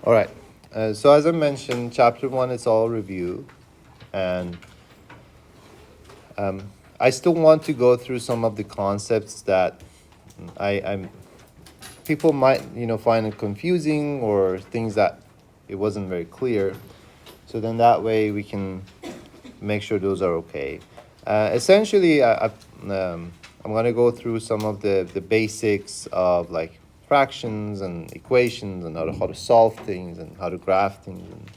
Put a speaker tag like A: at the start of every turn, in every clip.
A: All right. So as I mentioned, chapter 1 is all review, and I still want to go through some of the concepts that I'm people might find it confusing or things that it wasn't very clear. So then that way we can make sure those are okay. Essentially, I'm going to go through some of the basics of like fractions and equations and how to solve things and how to graph things and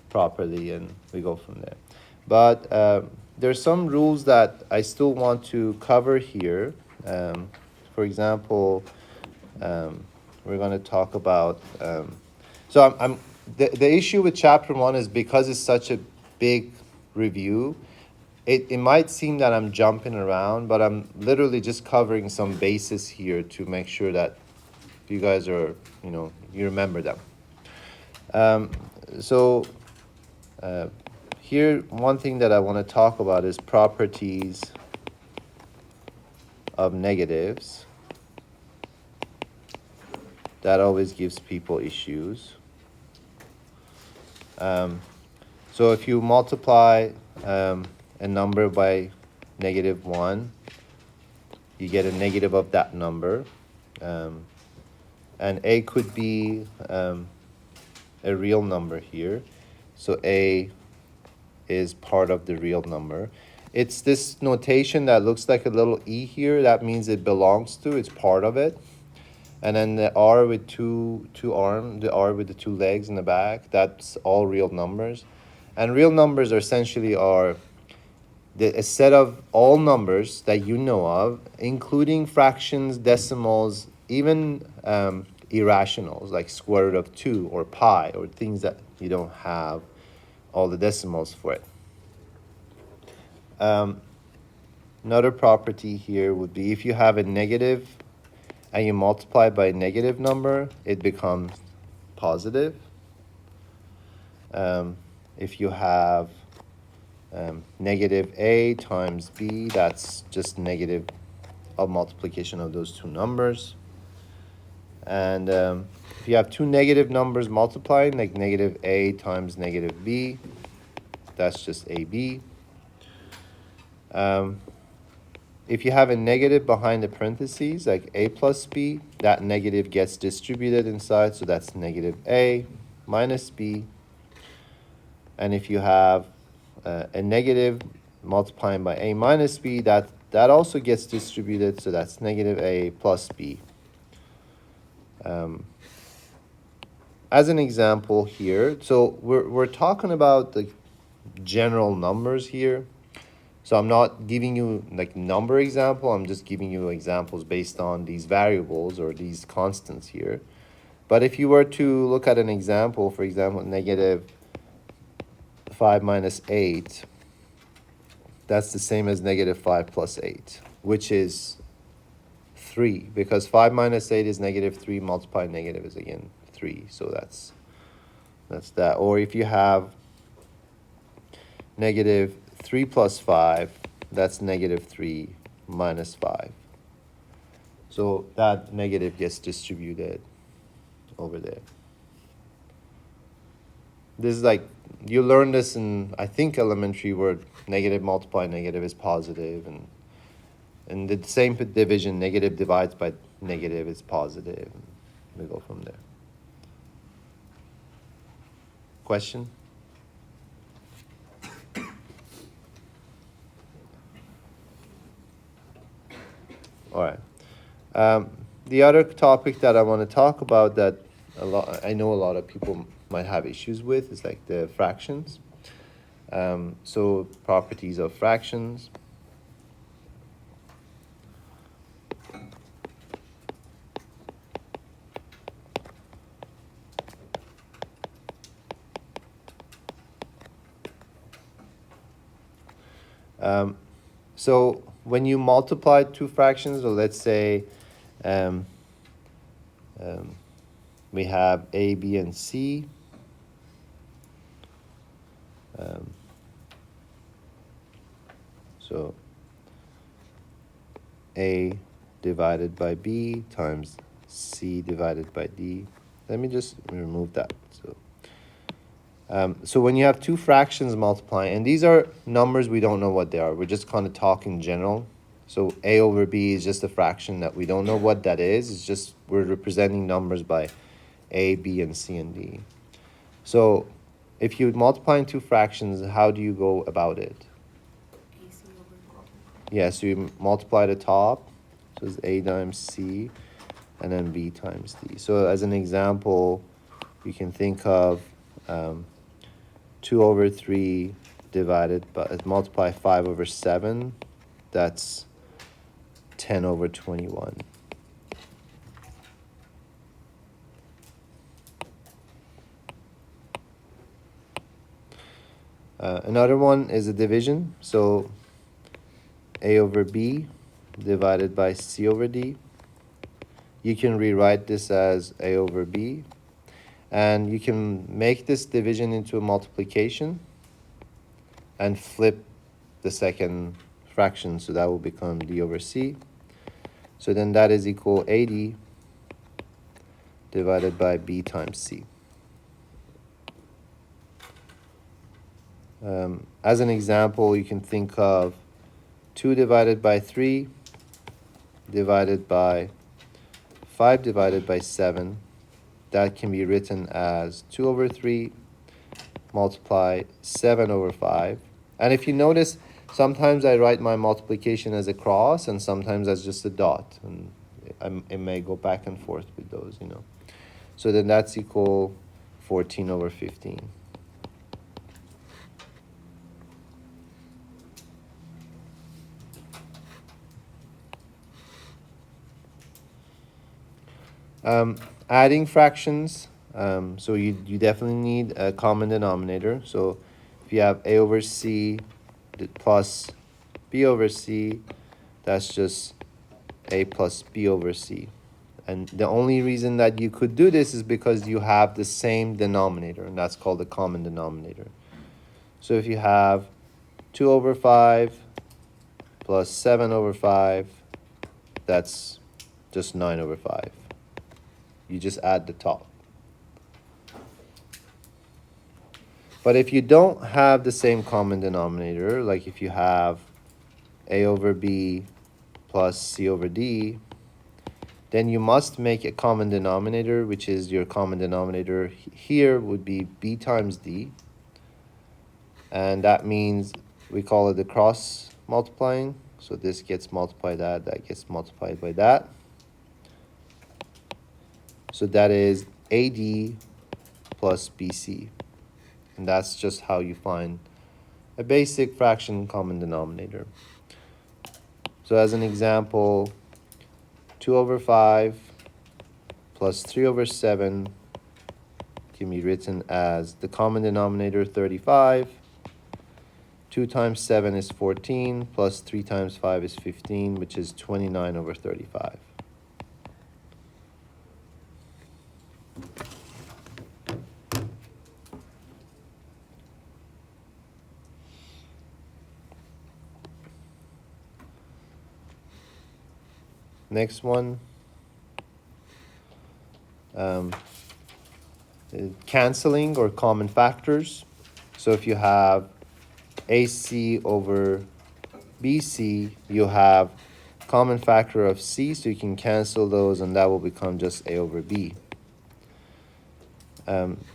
A: properly, and we go from there. But there's some rules that I still want to cover here. For example, we're going to talk about. I'm the issue with chapter 1 is because it's such a big review. It might seem that I'm jumping around, but I'm literally just covering some bases here to make sure that you guys are, you remember them. So here, one thing that I want to talk about is properties of negatives. That always gives people issues. So if you multiply a number by -1, you get a negative of that number. And a could be a real number here. So a is part of the real number. It's this notation that looks like a little e here. That means it belongs to, it's part of it. And then the r with two arms, the r with the two legs in the back, that's all real numbers. And real numbers are essentially a set of all numbers that you know of, including fractions, decimals, even irrationals like square root of 2 or pi or things that you don't have all the decimals for it. Another property here would be if you have a negative and you multiply by a negative number, it becomes positive. If you have negative a times b, that's just negative of multiplication of those two numbers. And if you have two negative numbers multiplying, like negative a times negative b, that's just ab. If you have a negative behind the parentheses, like a plus b, that negative gets distributed inside, so that's negative a minus b. And if you have a negative multiplying by a minus b, that also gets distributed, so that's negative a plus b. As an example here, so we're talking about the general numbers here. So I'm not giving you like number example, I'm just giving you examples based on these variables or these constants here. But if you were to look at an example, for example, negative 5 minus 8, that's the same as negative 5 plus 8, which is 3, because 5 minus 8 is negative 3, multiply negative is again 3, so that's that. Or if you have negative 3 plus 5, that's negative 3 minus 5. So that negative gets distributed over there. This is like, you learn this in, I think, elementary, where negative multiply negative is positive, and the same for division, negative divides by negative is positive. And we go from there. Question? All right. The other topic that I want to talk about that I know a lot of people might have issues with is like the fractions. So properties of fractions. So when you multiply two fractions, or let's say we have a, b, and c. So a divided by b times c divided by d. Let me just remove that. So So when you have two fractions multiplying, and these are numbers we don't know what they are, we're just kind of talking general. So a over b is just a fraction that we don't know what that is. It's just we're representing numbers by a, b, and c and d. So if you multiply two fractions, how do you go about it? Yeah, so you multiply the top, so it's a times c, and then b times d. So as an example, you can think of 2 over 3 divided by, multiply 5 over 7, that's 10 over 21. Another one is a division, so a over b divided by c over d. You can rewrite this as a over b, and you can make this division into a multiplication and flip the second fraction, so that will become d over c. So then that is equal ad divided by b times c. As an example, you can think of 2 divided by 3 divided by 5 divided by 7. That can be written as 2 over 3 multiply 7 over 5. And if you notice, sometimes I write my multiplication as a cross and sometimes as just a dot. And it may go back and forth with those, you know. So then that's equal 14 over 15. Adding fractions, so you definitely need a common denominator. So if you have a over c plus b over c, that's just a plus b over c. And the only reason that you could do this is because you have the same denominator, and that's called the common denominator. So if you have 2 over 5 plus 7 over 5, that's just 9 over 5. You just add the top. But if you don't have the same common denominator, like if you have a over b plus c over d, then you must make a common denominator, which is your common denominator here would be b times d. And that means we call it the cross multiplying. So this gets multiplied that gets multiplied by that. So that is AD plus BC. And that's just how you find a basic fraction common denominator. So as an example, 2 over 5 plus 3 over 7 can be written as the common denominator 35. 2 times 7 is 14, plus 3 times 5 is 15, which is 29 over 35. Next one, canceling or common factors. So if you have AC over BC, you have common factor of C, so you can cancel those and that will become just A over B.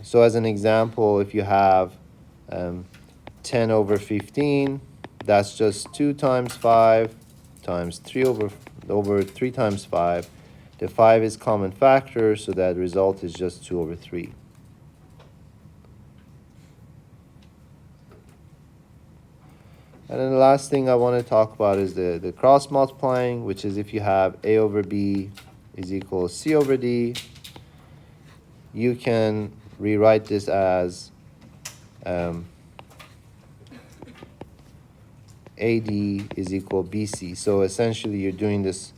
A: So as an example, if you have 10 over 15, that's just 2 times 5 times 3 over 3 times 5. The 5 is common factor, so that result is just 2 over 3. And then the last thing I want to talk about is the cross multiplying, which is if you have A over B is equal to C over D, you can rewrite this as AD is equal BC. So essentially you're doing this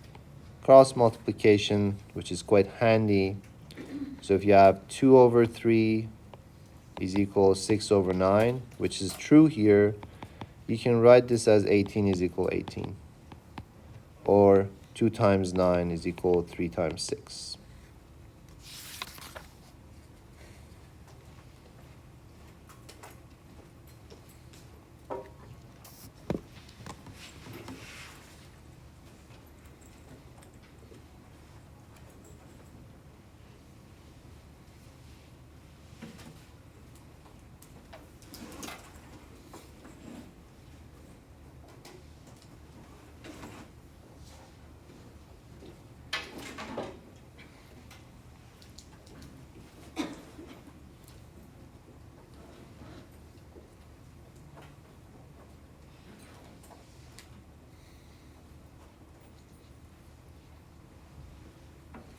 A: cross multiplication, which is quite handy. So if you have 2 over 3 is equal to 6 over 9, which is true here, you can write this as 18 is equal to 18. Or 2 times 9 is equal to 3 times 6.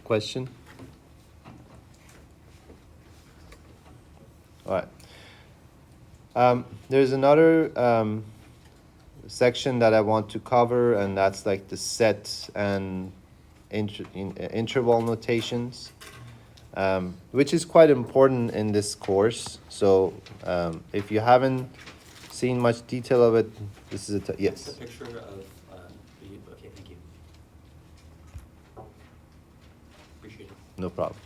A: Question? All right. There's another section that I want to cover, and that's like the set and interval notations, which is quite important in this course. So if you haven't seen much detail of it, this is yes.
B: The picture of okay, thank you. Appreciate it.
A: No problem.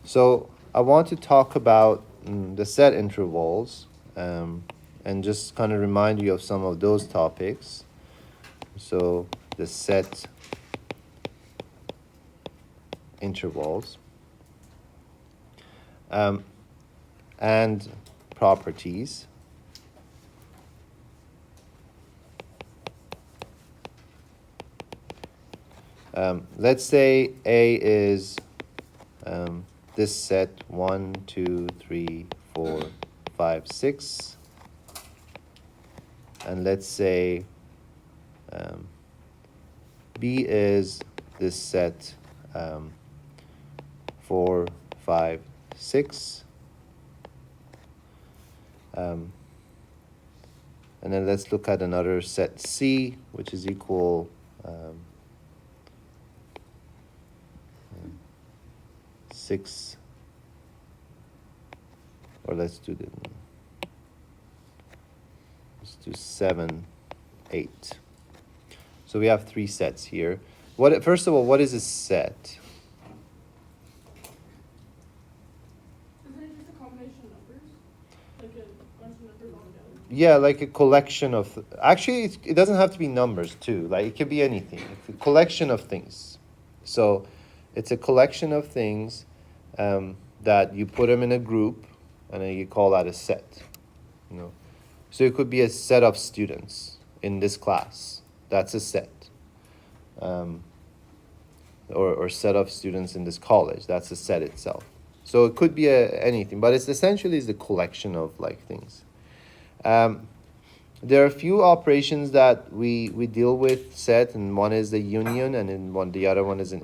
A: So I want to talk about the set intervals, and just kind of remind you of some of those topics. So the set intervals and properties. Let's say A is this set 1, 2, 3, 4, 5, 6, and let's say B is this set 4, 5, 6, and then let's look at another set C, which is equal 6, or let's do 7, 8. So we have 3 sets here. First of all, what is a set?
C: Isn't it just a combination of numbers? Like a bunch of numbers all together?
A: Yeah, like a collection of. Actually, it doesn't have to be numbers too. Like it could be anything. It's a collection of things. So, it's a collection of things that you put them in a group, and then you call that a set. You know, so it could be a set of students in this class. That's a set. Or set of students in this college. That's a set itself. So it could be anything, but it's essentially the collection of like things. There are a few operations that we deal with set, and one is the union, and then the other one is an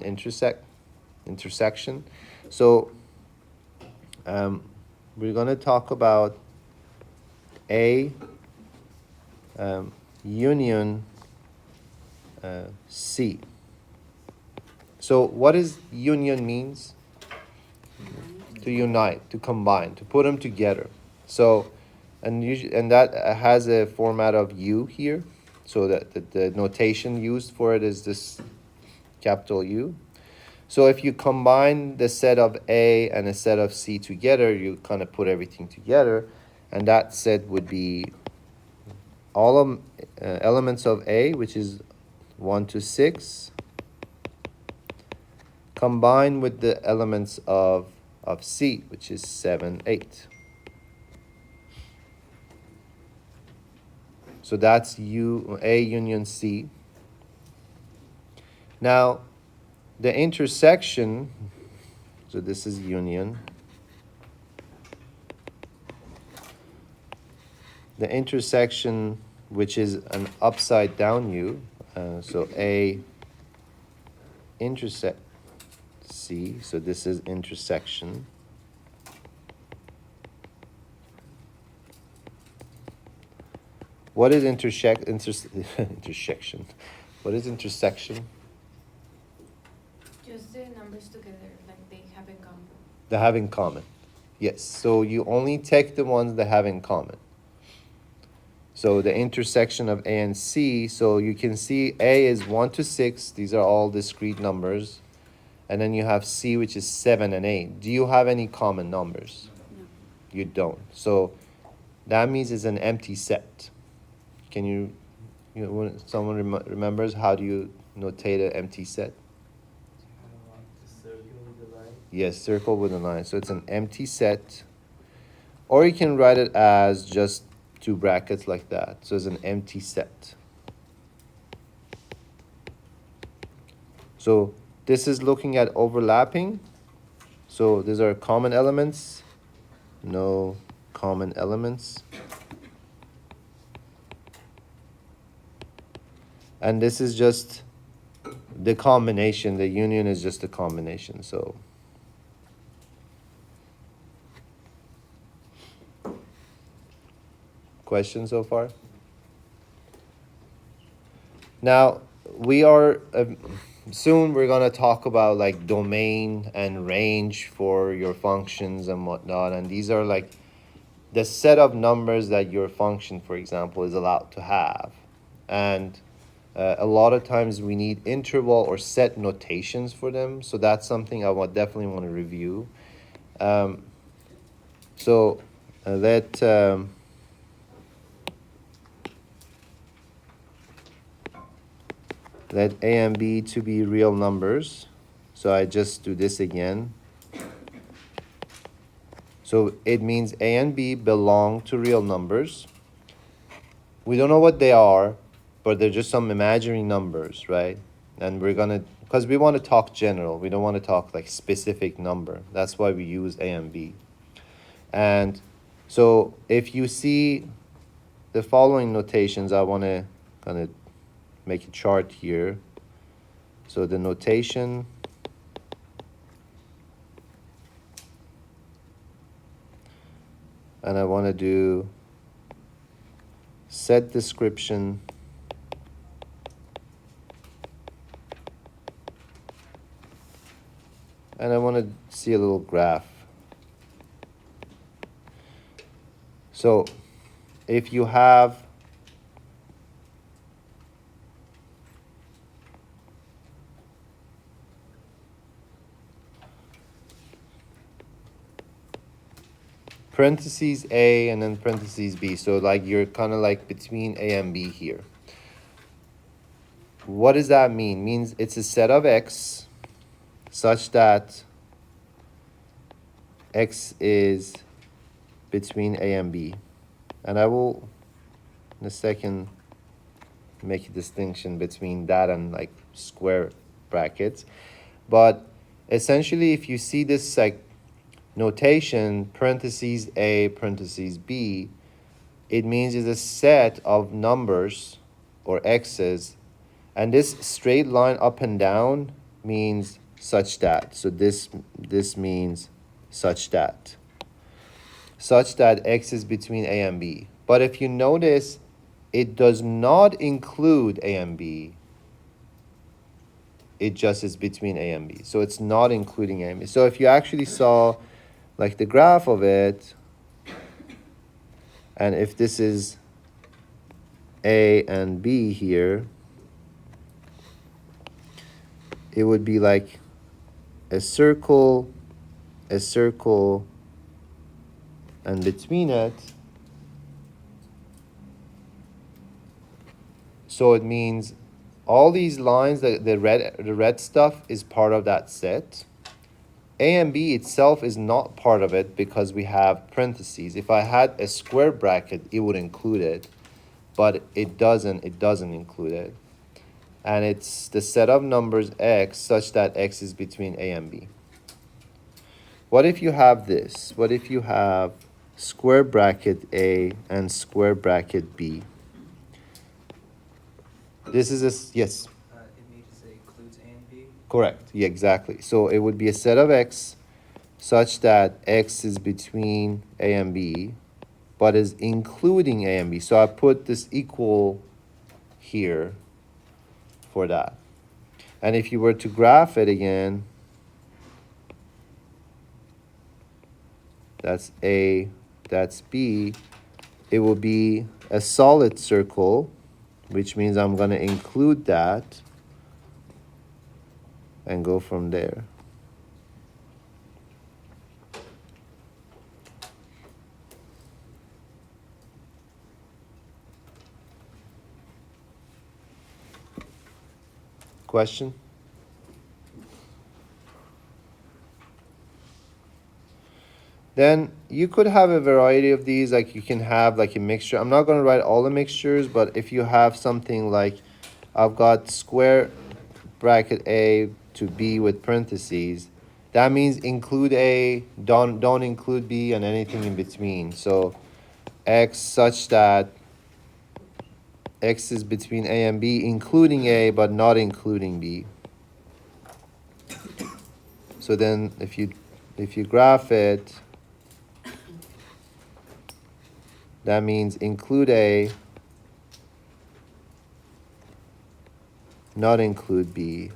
A: intersection. So we're going to talk about A union C. So what is union means? To unite, to combine, to put them together. So, and that has a format of U here. So that the notation used for it is this capital U. So if you combine the set of A and a set of C together, you kind of put everything together, and that set would be all elements of A, which is 1 to 6, combined with the elements of C, which is 7, 8. So that's A union C. Now, the intersection, so this is union. The intersection, which is an upside down U, so A intersect C, so this is intersection. What is intersection? What is intersection?
D: Just the numbers together, like they have in common.
A: They have in common. Yes, so you only take the ones that have in common. So the intersection of A and C, so you can see A is 1 to 6. These are all discrete numbers. And then you have C, which is 7 and 8. Do you have any common numbers?
D: No.
A: You don't. So that means it's an empty set. Can you when someone remembers, how do you notate an empty set?
B: Circle with the line.
A: Yes, circle with a line. So it's an empty set. Or you can write it as just 2 brackets like that. So it's an empty set. So this is looking at overlapping. So these are common elements. No common elements. And this is just the combination. The union is just a combination. So questions so far? Now, we are soon we're gonna talk about like domain and range for your functions and whatnot, and these are like the set of numbers that your function, for example, is allowed to have. And a lot of times we need interval or set notations for them, so that's something I would definitely want to review. So let let a and b to be real numbers. So I just do this again. So it means a and b belong to real numbers. We don't know what they are, but they're just some imaginary numbers, right? And we're gonna, because we want to talk general, we don't want to talk like specific number. That's why we use a and b. And so if you see the following notations, I want to kind of make a chart here. So the notation, and I want to do set description, and I want to see a little graph. So if you have parentheses A and then parentheses B, so like you're kind of like between A and B here. What does that mean? Means it's a set of X such that X is between A and B. And I will, in a second, make a distinction between that and like square brackets. But essentially, if you see this like notation, parentheses A, parentheses B, it means it's a set of numbers or X's. And this straight line up and down means such that. So this means such that X is between A and B. But if you notice, it does not include A and B. It just is between A and B. So it's not including A and B. So if you actually saw like the graph of it, and if this is A and B here, it would be like a circle, and between it. So it means all these lines, the red stuff is part of that set. A and B itself is not part of it because we have parentheses. If I had a square bracket, it would include it, but it doesn't include it. And it's the set of numbers X such that X is between A and B. What if you have this? What if you have square bracket A and square bracket B? This is a, yes?
E: It may just say includes A and B.
A: Correct, yeah, exactly. So it would be a set of X such that X is between A and B, but is including A and B. So I put this equal here for that. And if you were to graph it again, that's A, that's B, it will be a solid circle, which means I'm going to include that and go from there. Question? Then you could have a variety of these, like you can have like a mixture. I'm not going to write all the mixtures, but if you have something like I've got square bracket A to B with parentheses, that means include A, don't include B, and anything in between. So X such that X is between A and B, including A, but not including B. So then if you graph it, that means include A, not include B.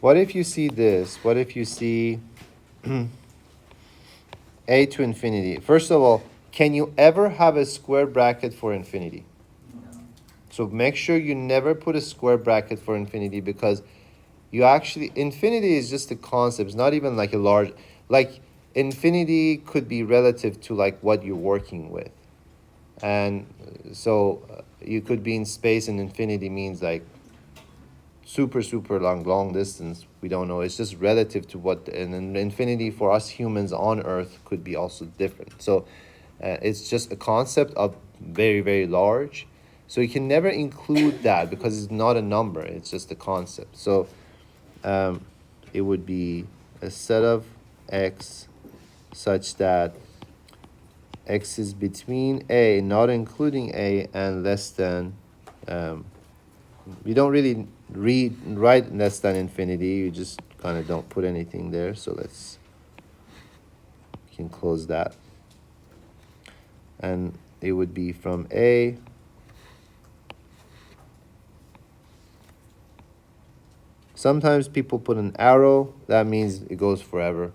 A: What if you see this? What if you see A to infinity? First of all, can you ever have a square bracket for infinity?
E: No.
A: So make sure you never put a square bracket for infinity, because you actually, infinity is just a concept. It's not even like a large, like infinity could be relative to like what you're working with. And so you could be in space, and infinity means like super long distance. We don't know. It's just relative to what, and then infinity for us humans on Earth could be also different. So it's just a concept of very large. So you can never include that because it's not a number. It's just a concept. So it would be a set of X such that X is between A, not including A, and less than. You don't really write less than infinity. You just kind of don't put anything there. So we can close that. And it would be from A sometimes people put an arrow. That means it goes forever.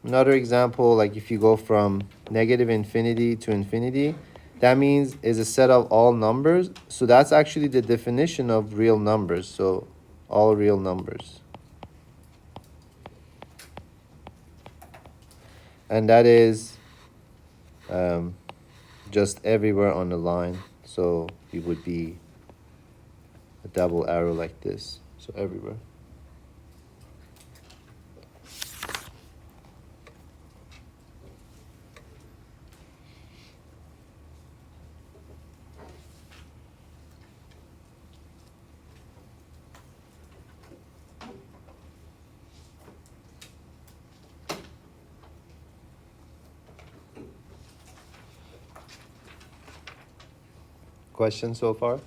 A: Another example, like if you go from negative infinity to infinity, that means is a set of all numbers. So that's actually the definition of real numbers. So all real numbers. And that is just everywhere on the line. So it would be a double arrow like this. So everywhere. Questions so far?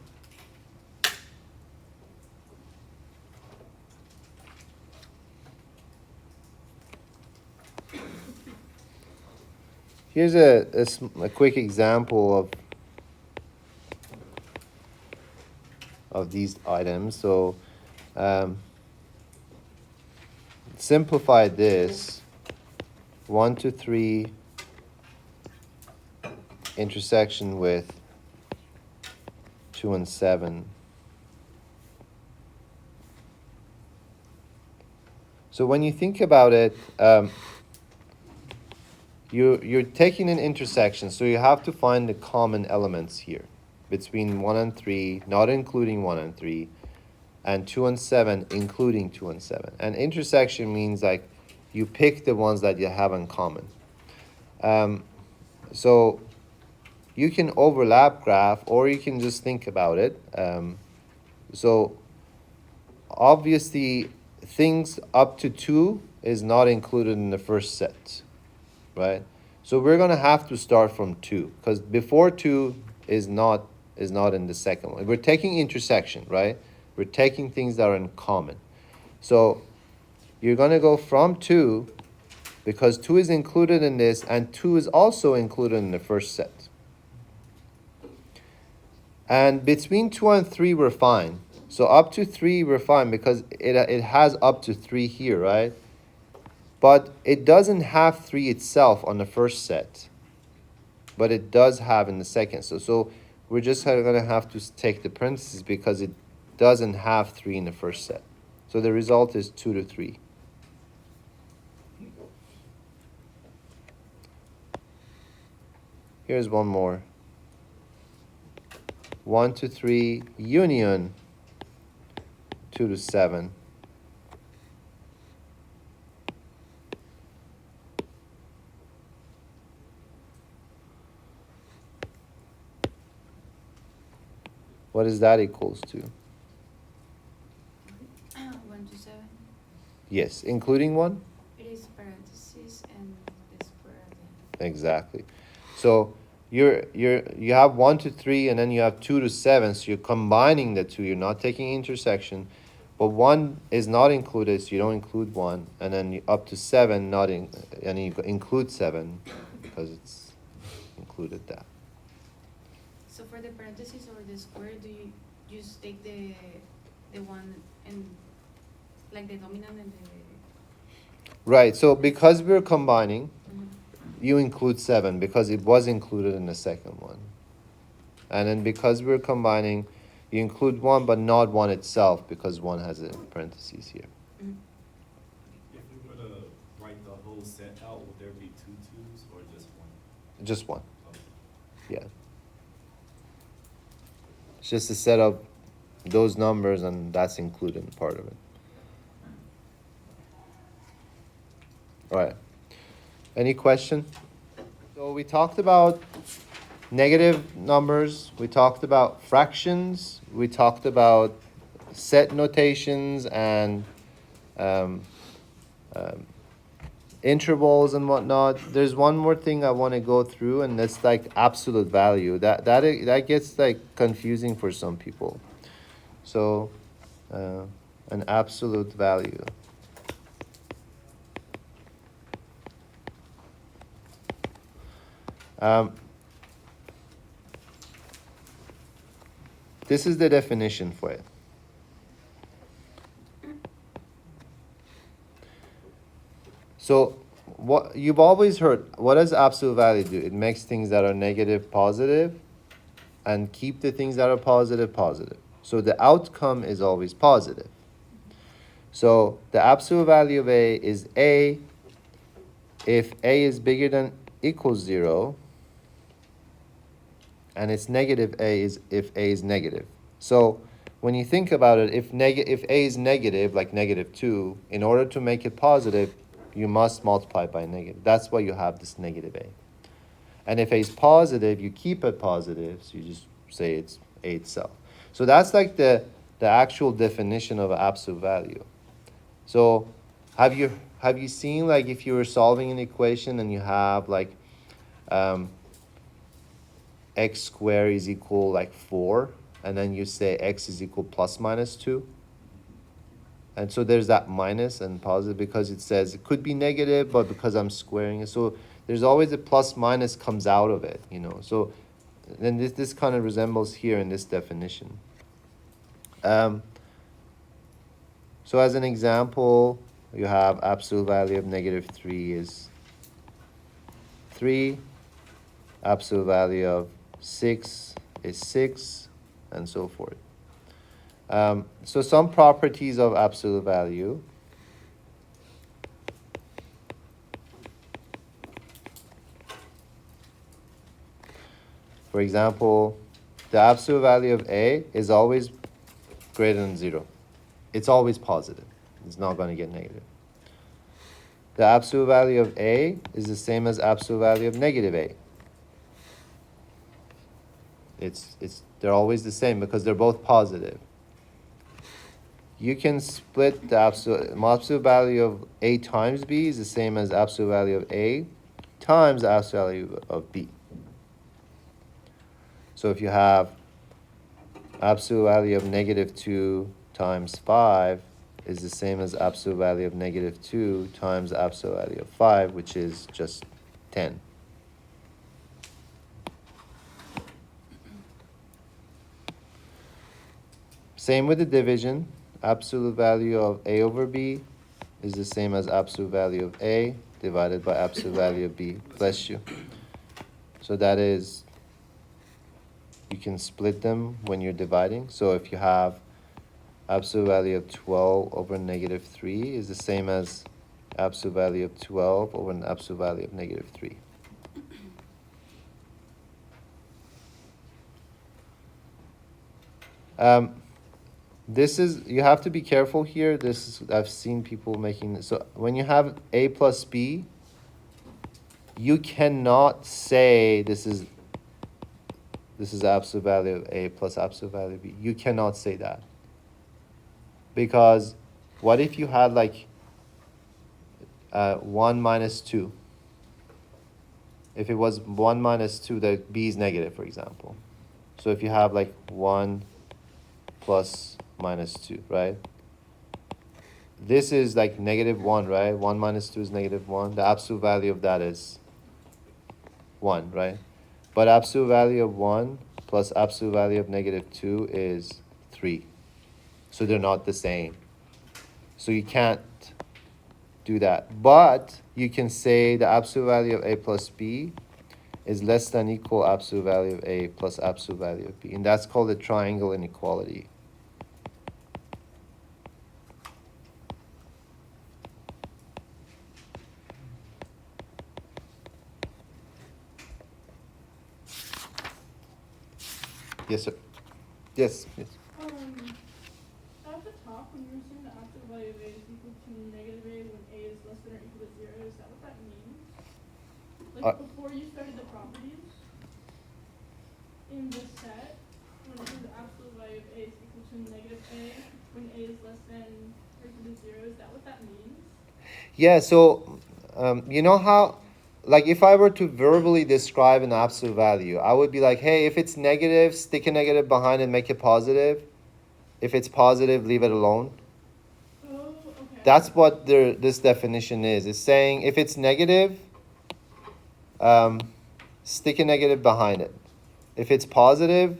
A: Here's a quick example of these items. So simplify this 1 to 3 intersection with 2 and 7. So when you think about it, you're taking an intersection, so you have to find the common elements here between 1 and 3, not including 1 and 3, and 2 and 7, including 2 and 7. And intersection means like you pick the ones that you have in common. So you can overlap graph, or you can just think about it. So obviously things up to 2 is not included in the first set, right? So we're gonna have to start from 2, because before 2 is not in the second one. We're taking intersection, right? We're taking things that are in common. So you're gonna go from 2, because 2 is included in this, and 2 is also included in the first set. And between 2 and 3 we're fine. So up to 3 we're fine, because it has up to 3 here, right? But it doesn't have 3 itself on the first set, but it does have in the second. So we're just gonna have to take the parentheses, because it doesn't have 3 in the first set. So the result is 2 to 3. Here's one more. 1 to 3 union 2 to 7. What is that equals to?
D: 1 to 7.
A: Yes, including 1?
D: It is parentheses and the square again.
A: Exactly. So you have 1 to 3 and then you have 2 to 7, so you're combining the two. You're not taking intersection, but 1 is not included, so you don't include 1, and then up to 7 not in, and you include 7 because it's included that.
D: So for the parentheses or the square, do you just take the one and like the dominant and the
A: Right. So because we're combining,
D: Mhm.
A: you include 7 because it was included in the second one. And then because we're combining, you include 1 but not 1 itself because 1 has a parentheses here.
D: Mhm.
F: If we were to write the whole set out, would there be 2 twos or just 1?
A: Just 1.
F: Okay.
A: Yeah. It's just a set of those numbers and that's included in part of it. All right. Any question? So we talked about negative numbers, we talked about fractions, we talked about set notations and um, intervals and whatnot. There's one more thing I want to go through, and that's like absolute value. That gets like confusing for some people. So, an absolute value. This is the definition for it. So what you've always heard, what does absolute value do? It makes things that are negative positive and keep the things that are positive positive. So the outcome is always positive. So the absolute value of A is A if A is bigger than equals 0, and it's negative A is if A is negative. So when you think about it, if A is negative, like -2, in order to make it positive, you must multiply by negative. That's why you have this negative A. And if A is positive, you keep it positive, so you just say it's A itself. So that's like the actual definition of absolute value. So have you seen, like, if you were solving an equation and you have like x squared is equal like 4, and then you say x is equal plus minus 2? And so there's that minus and positive because it says it could be negative, but because I'm squaring it, so there's always a plus minus comes out of it, you know. So then this kind of resembles here in this definition. So as an example, you have absolute value of -3 is 3, absolute value of 6 is 6, and so forth. So some properties of absolute value. For example, the absolute value of A is always greater than 0. It's always positive. It's not going to get negative. The absolute value of A is the same as absolute value of -A. They're always the same because they're both positive. You can split the absolute value of A times B is the same as absolute value of A times the absolute value of B. So if you have absolute value of -2 times 5 is the same as absolute value of -2 times absolute value of 5, which is just 10. Same with the division. Absolute value of A over B is the same as absolute value of A divided by absolute value of B. Bless you. So that is, you can split them when you're dividing. So if you have absolute value of 12 over -3 is the same as absolute value of 12 over an absolute value of -3. This is, you have to be careful here. This is, I've seen people making this. So when you have A plus B, you cannot say this is This is absolute value of A plus absolute value of B. You cannot say that. Because what if you had like 1 minus 2? If it was 1 minus 2, that B is negative, for example. So if you have like 1 plus minus 2, right? This is like negative 1, right? 1 minus 2 is negative 1. The absolute value of that is 1, right? But absolute value of 1 plus absolute value of negative 2 is 3. So they're not the same. So you can't do that. But you can say the absolute value of A plus B is less than equal absolute value of A plus absolute value of B. And that's called a triangle inequality. Yes, sir. Yes, yes.
C: At the top, when you were saying the absolute value of A is equal to negative A when A is less than or equal to 0, is that what that means? Like before you started the properties, in the set, when it says the absolute value of A is equal to negative A when A is less than or equal to 0, is that what that means?
A: Yeah, so you know how, like if I were to verbally describe an absolute value, I would be like, hey, if it's negative, stick a negative behind and make it positive. If it's positive, leave it alone.
C: Oh, okay.
A: That's what this definition is. It's saying if it's negative, stick a negative behind it. If it's positive,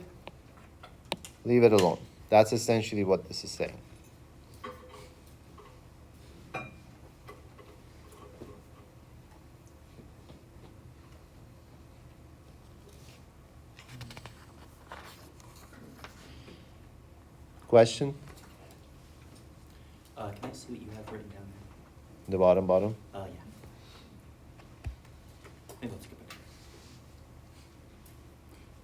A: leave it alone. That's essentially what this is saying. Question?
B: Can I see what you have written down
A: The bottom.
B: there? Yeah. Maybe I'll take it back.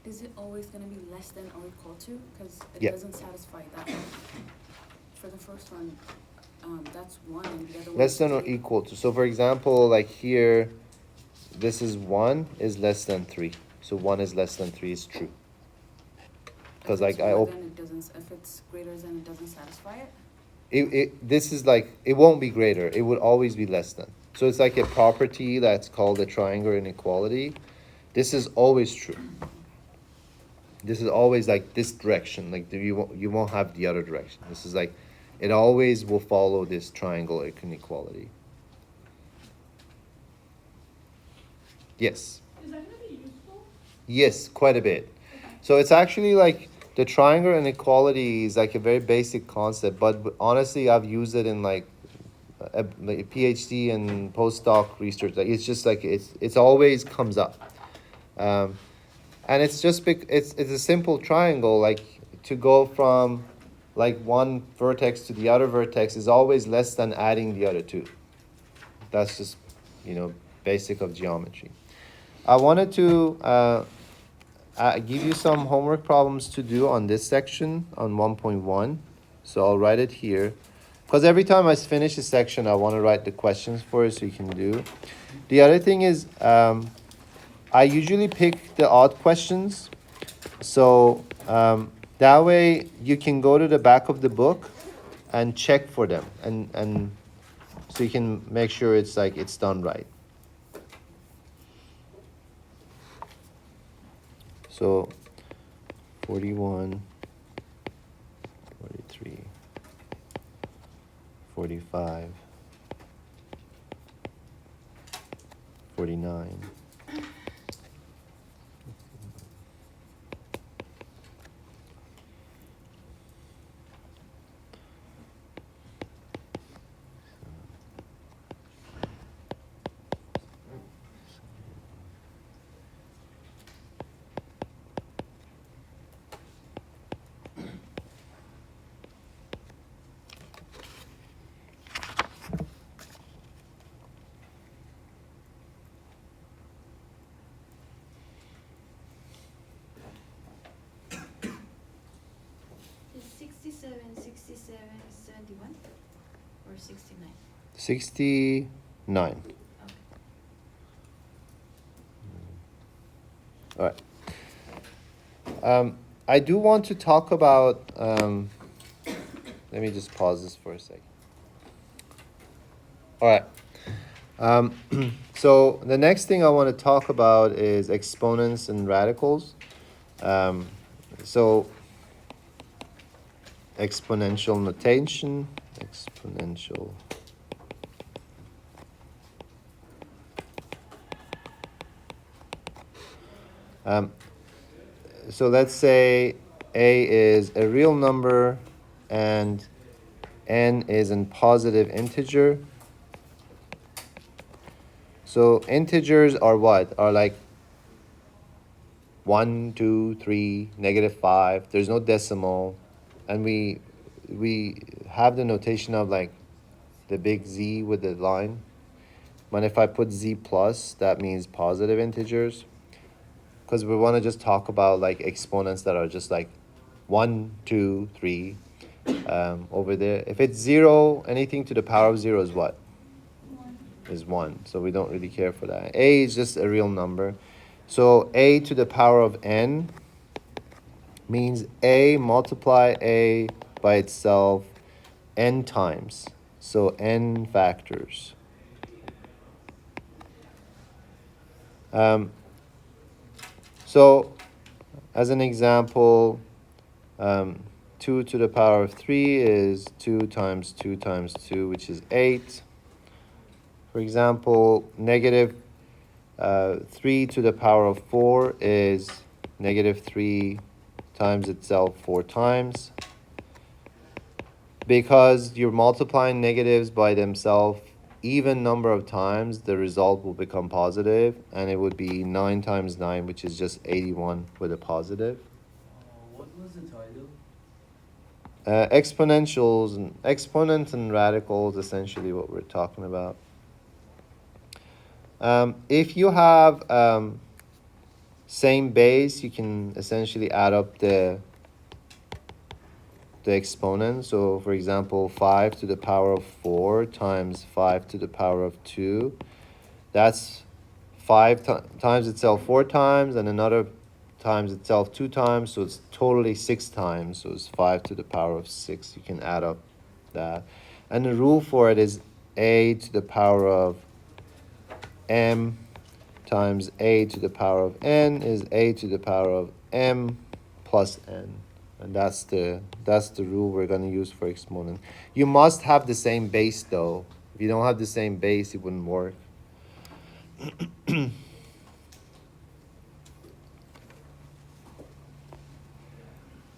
G: Is it always gonna be less than or equal to? Because it
A: Yeah.
G: doesn't satisfy that one. For the first one, that's 1 and the other one
A: Less
G: is
A: than or
G: 3.
A: equal to. So for example, like here, this is 1 is less than 3. So 1 is less than 3 is true. Because
G: If it's
A: like
G: more than, it doesn't, if it's greater than, it doesn't satisfy it?
A: this is like, it won't be greater. It would always be less than. So it's like a property that's called a triangle inequality. This is always true. This is always like this direction. Like you won't have the other direction. This is like, it always will follow this triangle inequality. Yes.
C: Is that going to be useful?
A: Yes, quite a bit. So it's actually like the triangle inequality is like a very basic concept, but honestly, I've used it in like a PhD and postdoc research. Like it's just like it's always comes up, and it's just it's a simple triangle. Like to go from like one vertex to the other vertex is always less than adding the other two. That's just basic of geometry. I wanted to give you some homework problems to do on this section on 1.1. So I'll write it here. Because every time I finish a section, I want to write the questions for it so you can do. The other thing is I usually pick the odd questions. So that way you can go to the back of the book and check for them. And so you can make sure it's done right. So 41, 43, 45, 49.
D: Is 67, 67, 71 or 69?
A: 69.
D: Okay.
A: All right. I do want to talk about, let me just pause this for a second. All right. So the next thing I want to talk about is exponents and radicals. So exponential notation, exponential. So let's say a is a real number and n is a positive integer. So integers are what? Are like 1, 2, 3, -5. There's no decimal. And we have the notation of like the big Z with the line. But if I put Z plus, that means positive integers. Because we want to just talk about like exponents that are just like 1, 2, 3 over there. If it's 0, anything to the power of 0 is what? Is 1. So we don't really care for that. A is just a real number. So a to the power of n means a multiply a by itself n times. So n factors. So as an example, 2 to the power of 3 is 2 times 2 times 2, which is 8. For example, negative 3 to the power of 4 is -3 times itself 4 times. Because you're multiplying negatives by themselves even number of times, the result will become positive, and it would be 9 times 9, which is just 81 with a positive.
E: What was the title?
A: Exponentials and exponents and radicals, essentially what we're talking about. If you have same base, you can essentially add up the exponents. So for example, 5 to the power of 4 times 5 to the power of 2. That's 5 times itself 4 times, and another times itself 2 times, so it's totally 6 times. So it's 5 to the power of 6. You can add up that. And the rule for it is a to the power of m times a to the power of n is a to the power of m plus n. And that's the rule we're going to use for exponent. You must have the same base though. If you don't have the same base, it wouldn't work.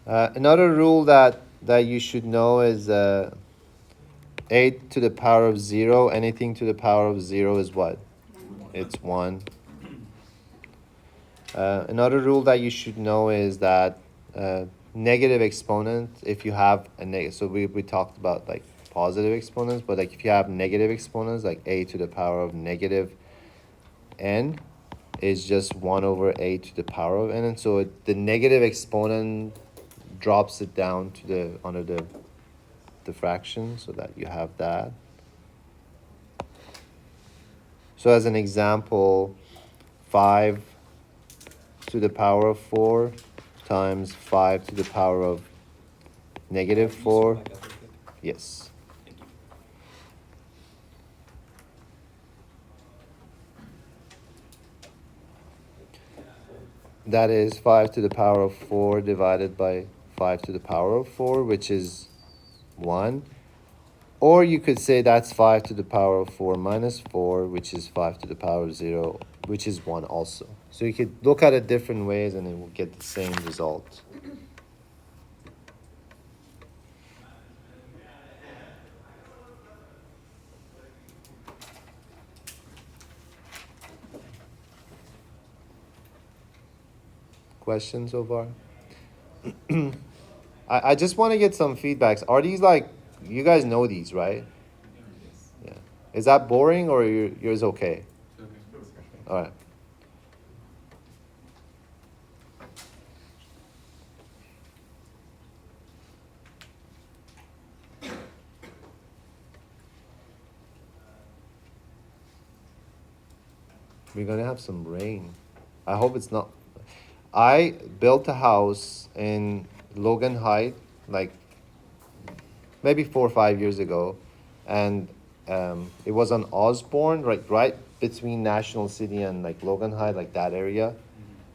A: Another rule that you should know is 8 to the power of 0. Anything to the power of 0 is what? It's 1. Another rule that you should know is that negative exponent, if you have a negative, so we talked about like positive exponents, but like if you have negative exponents, like a to the power of -n is just 1 over a to the power of n, and so the negative exponent drops it down to the under the fraction, so that you have that. So as an example, 5 to the power of 4 times 5 to the power of -4. Yes.
B: Thank you.
A: That is 5 to the power of 4 divided by 5 to the power of 4, which is 1. Or you could say that's 5 to the power of 4 minus 4, which is 5 to the power of 0, which is 1 also. So you could look at it different ways and it will get the same result. Questions so far? I just want to get some feedbacks. Are these like, you guys know these, right? Yeah. Is that boring or yours okay? All right. We're gonna have some rain. I hope it's not. I built a house in Logan Heights, like maybe 4 or 5 years ago, and it was on Osborne, right between National City and like Logan Heights, like that area,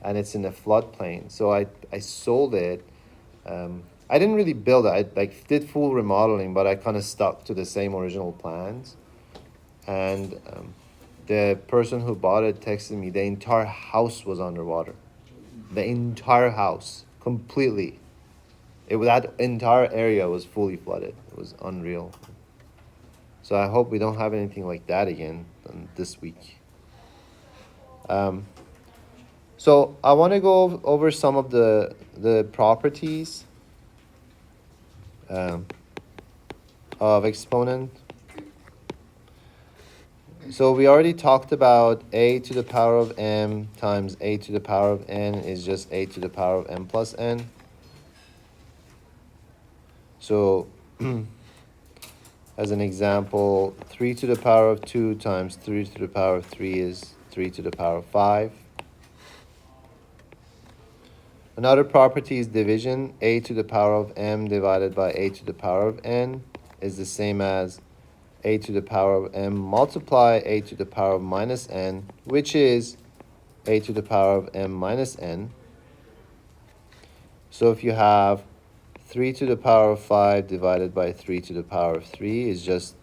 A: and it's in a floodplain. So I sold it. I didn't really build it. I like did full remodeling, but I kind of stuck to the same original plans. And the person who bought it texted me. The entire house was underwater. The entire house, completely. That entire area was fully flooded. It was unreal. So I hope we don't have anything like that again this week. So I want to go over some of the properties of exponent. So we already talked about a to the power of m times a to the power of n is just a to the power of m plus n. So as an example, 3 to the power of 2 times 3 to the power of 3 is 3 to the power of 5. Another property is division. A to the power of m divided by a to the power of n is the same as a to the power of m multiply a to the power of minus n, which is a to the power of m minus n. So if you have 3 to the power of 5 divided by 3 to the power of 3 is just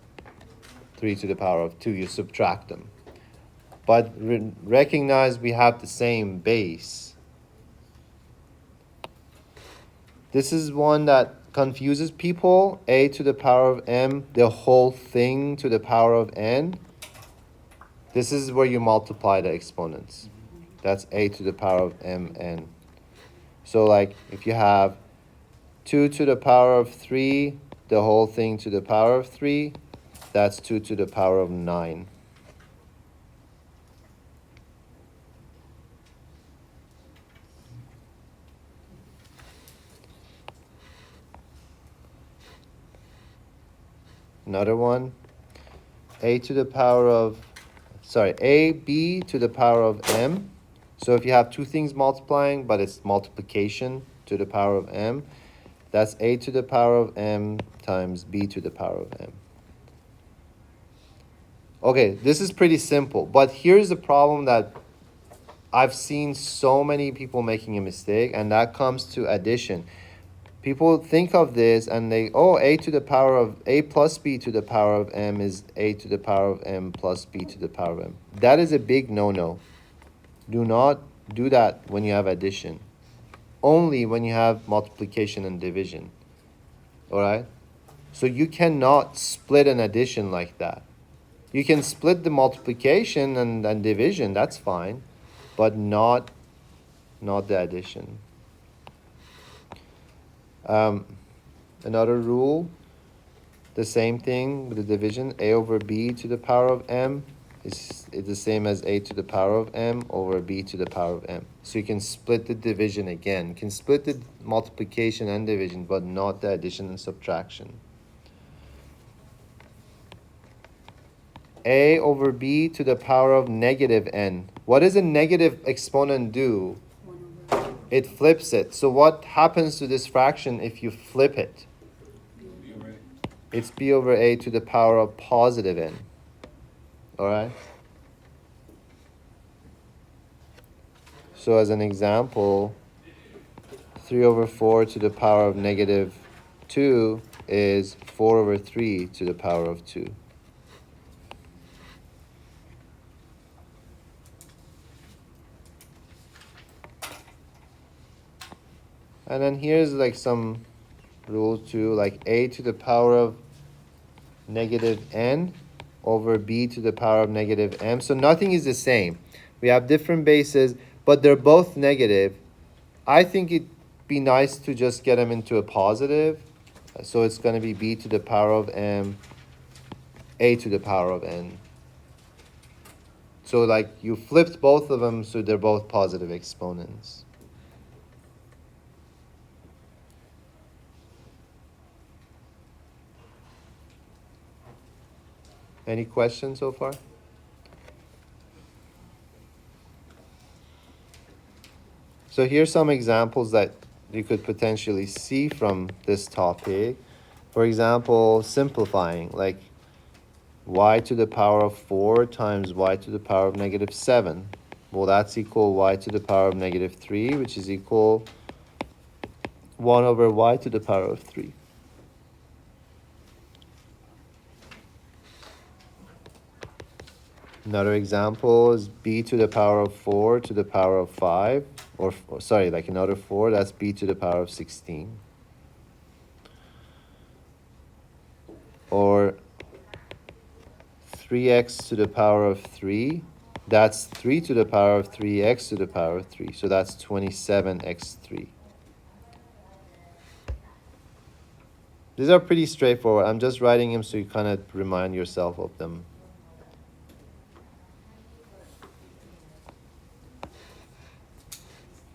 A: 3 to the power of 2. You subtract them. But recognize we have the same base. This is one that confuses people. A to the power of m, the whole thing to the power of n. This is where you multiply the exponents. That's a to the power of mn. So like if you have 2 to the power of 3, the whole thing to the power of 3, that's 2 to the power of 9. Another one, a to the power of, ab to the power of m. So if you have two things multiplying, but it's multiplication to the power of m, that's a to the power of m times b to the power of m. Okay, this is pretty simple, but here's the problem that I've seen so many people making a mistake, and that comes to addition. People think of this and they, a to the power of a plus b to the power of m is a to the power of m plus b to the power of m. That is a big no-no. Do not do that when you have addition. Only when you have multiplication and division. All right? So you cannot split an addition like that. You can split the multiplication and division, that's fine, but not the addition. Another rule, the same thing with the division, a over b to the power of m is the same as a to the power of m over b to the power of m. So you can split the division again. You can split the multiplication and division, but not the addition and subtraction. A over b to the power of negative n. What does a negative exponent do? It flips it. So what happens to this fraction if you flip it? It's b over a to the power of positive n. All right? So as an example, 3 over 4 to the power of negative 2 is 4 over 3 to the power of 2. And then here's like some rules too, like a to the power of negative n over b to the power of negative m. So nothing is the same. We have different bases, but they're both negative. I think it'd be nice to just get them into a positive. So it's going to be b to the power of m, a to the power of n. So like you flipped both of them, so they're both positive exponents. Any questions so far? So here's some examples that you could potentially see from this topic. For example, simplifying, like y to the power of 4 times y to the power of negative 7. Well, that's equal y to the power of negative 3, which is equal 1 over y to the power of 3. Another example is b to the power of 4 to the power of 5, or sorry, like another 4, that's b to the power of 16. Or 3x to the power of 3, that's 3 to the power of 3x to the power of 3, so that's 27x3. These are pretty straightforward. I'm just writing them so you kind of remind yourself of them.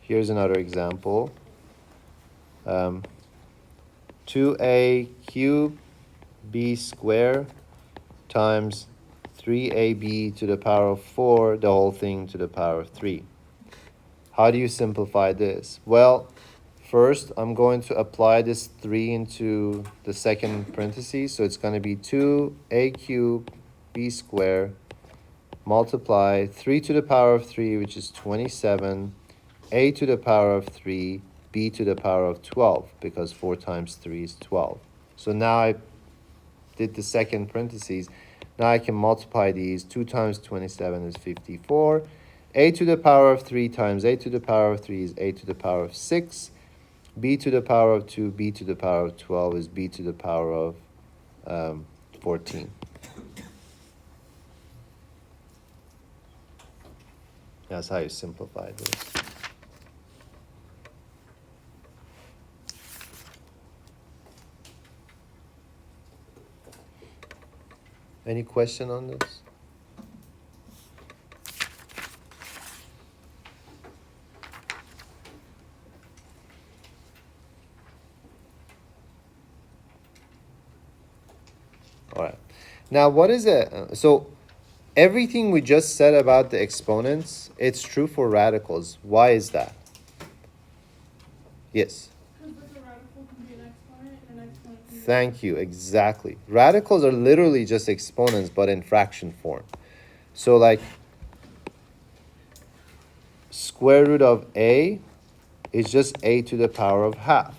A: Here's another example. 2a cubed b squared times 3ab to the power of 4, the whole thing to the power of 3. How do you simplify this? Well, first I'm going to apply this 3 into the second parentheses, so it's going to be 2a cubed b squared multiply 3 to the power of 3, which is 27, a to the power of 3, b to the power of 12, because 4 times 3 is 12. So now I did the second parentheses. Now I can multiply these. 2 times 27 is 54. A to the power of 3 times a to the power of 3 is a to the power of 6. B to the power of 2, b to the power of 12 is b to the power of 14. That's how you simplify this. Any question on this? All right. Now, what is it? So, everything we just said about the exponents, it's true for radicals. Why is that? Yes.
C: Because like a radical can be an exponent and an exponent can be.
A: Thank you. Exactly. Radicals are literally just exponents, but in fraction form. So, like, square root of a is just a to the power of half.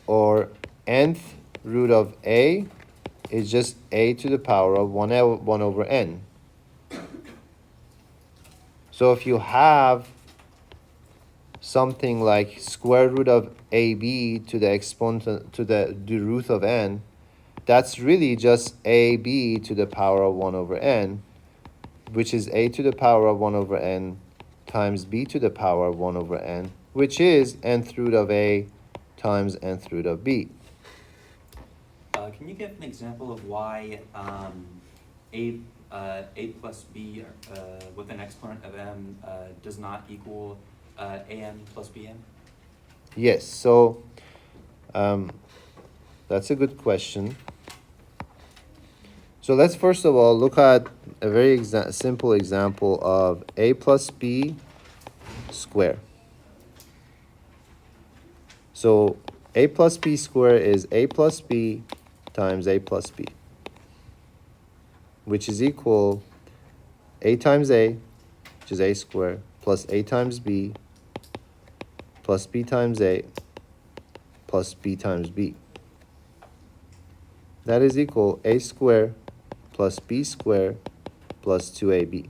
A: Or nth root of a is just a to the power of 1 over n. So if you have something like square root of ab to the exponent to the root of n, that's really just ab to the power of 1 over n, which is a to the power of 1 over n times b to the power of 1 over n, which is nth root of a times nth root of b.
B: Can you give an example of why a plus b with an exponent of m does not equal an plus bn?
A: Yes, so that's a good question. So let's first of all look at a very simple example of a plus b squared. So a plus b squared is a plus b times a plus b, which is equal a times a, which is a squared, plus a times b, plus b times a, plus b times b. That is equal a squared plus b squared plus 2ab.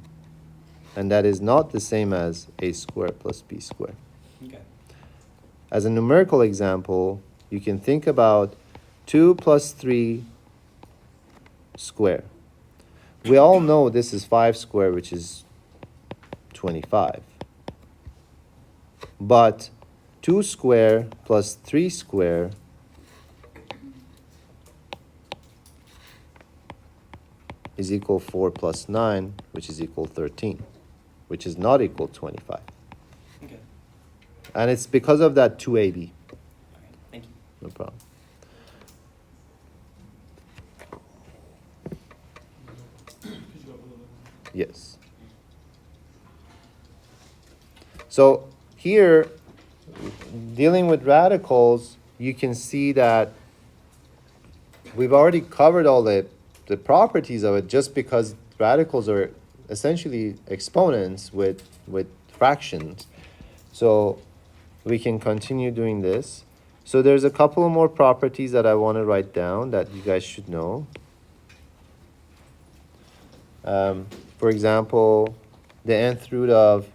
A: And that is not the same as a squared plus b squared.
B: Okay.
A: As a numerical example, you can think about 2 plus 3 squared. We all know this is 5 squared, which is 25. But 2 squared plus 3 squared is equal 4 plus 9, which is equal 13, which is not equal 25.
B: Okay.
A: And it's because of that 2ab.
B: All right. Thank you.
A: No problem. Yes. So here, dealing with radicals, you can see that we've already covered all the properties of it just because radicals are essentially exponents with fractions. So we can continue doing this. So there's a couple of more properties that I want to write down that you guys should know. For example, the nth root of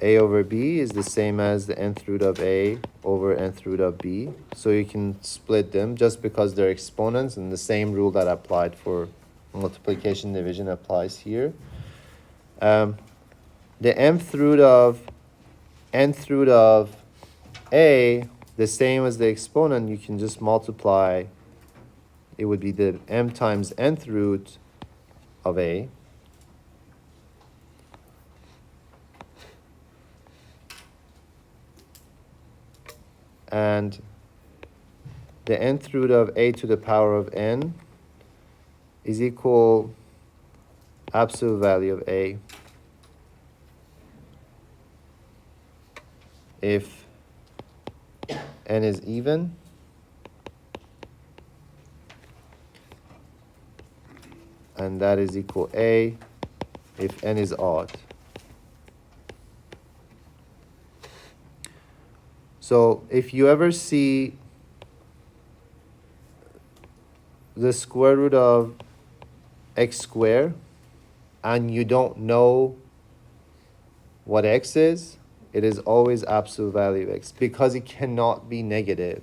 A: a over b is the same as the nth root of a over nth root of b. So you can split them just because they're exponents, and the same rule that applied for multiplication division applies here. The nth root of a, the same as the exponent, you can just multiply. It would be the m times nth root of a. And the nth root of a to the power of n is equal absolute value of a if n is even and that is equal a if n is odd. So if you ever see the square root of x squared and you don't know what x is, it is always absolute value of x because it cannot be negative.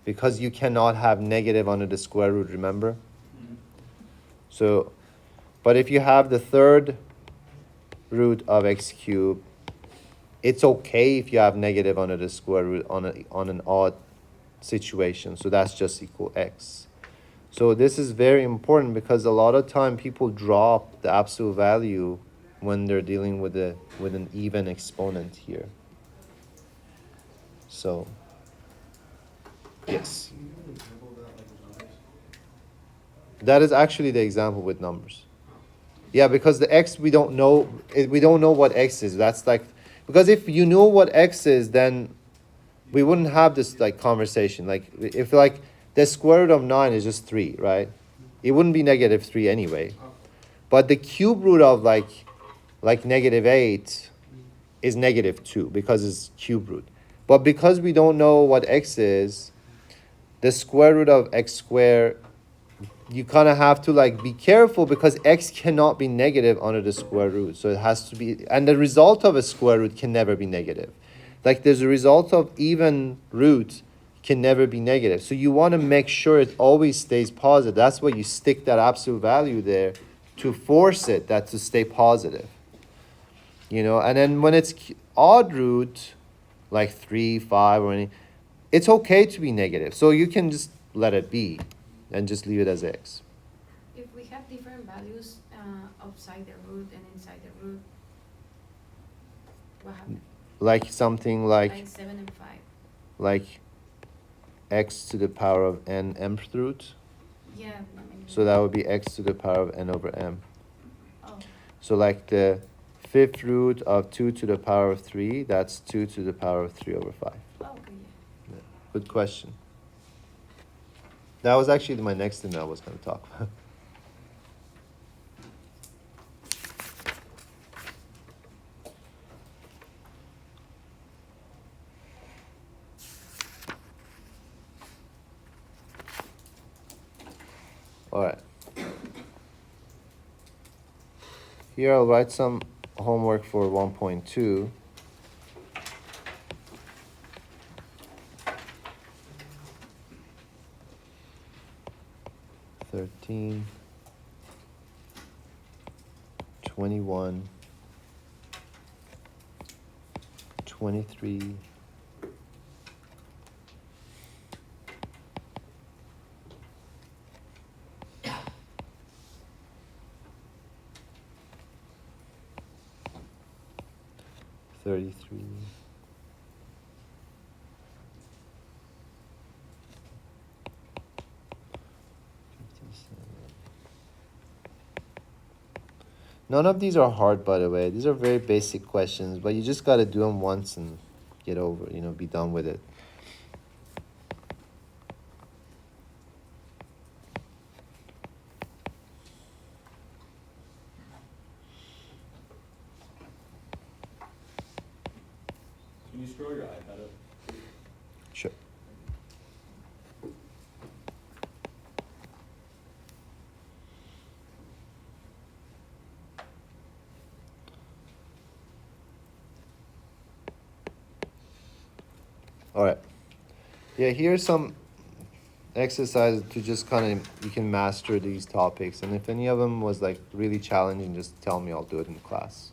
A: Because you cannot have negative under the square root, remember? So, but if you have the third root of x cubed, it's okay if you have negative under the square root on an odd situation. So that's just equal x. So this is very important because a lot of time people drop the absolute value when they're dealing with an even exponent here. So yes.
F: Can you give an example of that, like with numbers?
A: That is actually the example with numbers. Yeah, because the x we don't know what x is. That's like, because if you know what x is, then we wouldn't have this like conversation. Like if like the square root of 9 is just 3, right? It wouldn't be negative 3 anyway. But the cube root of like negative 8 is negative 2 because it's cube root. But because we don't know what x is, the square root of x squared, you kind of have to like be careful because x cannot be negative under the square root. So it has to be, and the result of a square root can never be negative. Like there's a result of even root can never be negative. So you want to make sure it always stays positive. That's why you stick that absolute value there to force it that to stay positive. You know, and then when it's odd root, like 3, 5, or any, it's okay to be negative. So you can just let it be and just leave it as x.
D: If we have different values outside the root and inside the root, what happens?
A: Like something
D: Like 7 and 5.
A: like x to the power of n mth root.
D: Yeah, I mean.
A: So that would be x to the power of n over m.
D: Oh,
A: So like the fifth root of 2 to the power of 3, that's 2 to the power of 3 over 5.
D: oh, okay, yeah.
A: Good question. That was actually my next thing I was going to talk about. All right. Here I'll write some homework for 1.2. Thirteen, 21, 23, 33, 57. None of these are hard, by the way. These are very basic questions, but you just got to do them once and get over, be done with it.
F: Can you scroll your iPad up?
A: Sure. All right. Yeah, here's some exercises to just kind of, you can master these topics. And if any of them was like really challenging, just tell me, I'll do it in class.